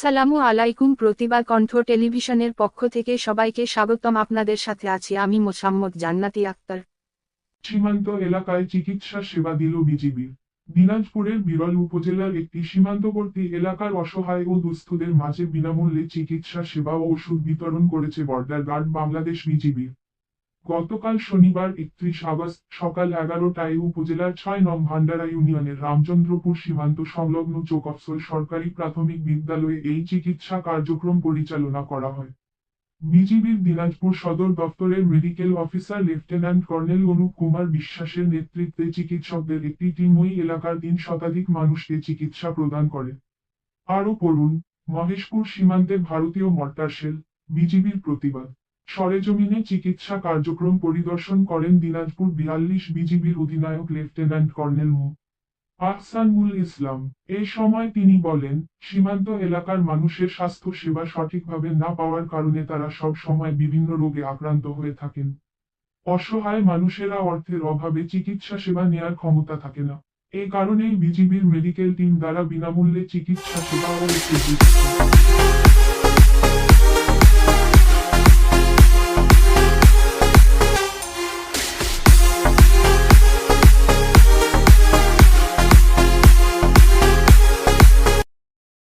আসসালামু আলাইকুম। প্রতিভা কণ্ঠ টেলিভিশনের পক্ষ থেকে সবাইকে স্বাগতম। আপনাদের সাথে আছি আমি মোসাম্মদ জান্নাতি আক্তার। সীমান্ত এলাকায় চিকিৎসা সেবা দিল বিজিবি। দিনাজপুরের বিরল উপজেলার একটি সীমান্তবর্তী এলাকার অসহায় ও দুস্থদের মাঝে বিনামূল্যে চিকিৎসা সেবা ও ওষুধ বিতরণ করেছে বর্ডার গার্ড বাংলাদেশ বিজিবি। গতকাল শনিবার 31 আগস্ট সকাল 11টায় উপজেলার 6 নং ভান্ডারা ইউনিয়নের রামচন্দ্রপুর সীমান্ত সংলগ্ন চোকফসল সরকারি প্রাথমিক বিদ্যালয়ে এই চিকিৎসা কার্যক্রম পরিচালনা করা হয়। বিজিবির দিনাজপুর সদর দফতরের medical officer lieutenant colonel Anup Kumar বিশ্বাসের নেতৃত্বে চিকিৎসকদের একটি টিম ওই এলাকার 3 শতাধিক মানুষকে চিকিৎসা প্রদান করে। আরও পড়ুন, মহেশপুর সীমান্তে ভারতীয় মর্টার শেল, বিজিবির প্রতিবাদ। সরেজমিনে চিকিৎসা কার্যক্রম পরিদর্শন করেন দিনাজপুর 42 বিজিবির অধিনায়ক লেফটেন্যান্ট কর্নেল মো. আহসানুল ইসলাম। এ সময় তিনি বলেন, সীমান্ত এলাকার মানুষের স্বাস্থ্য সেবা সঠিকভাবে না পাওয়ার কারণে তারা সব সময় বিভিন্ন রোগে আক্রান্ত হয়ে থাকেন। অসহায় মানুষেরা অর্থের অভাবে চিকিৎসা সেবা নেয়ার ক্ষমতা থাকে না। এ কারণেই বিজিবির মেডিকেল টিম দ্বারা বিনামূল্যে চিকিৎসা সেবা ও ওষুধ দিচ্ছে।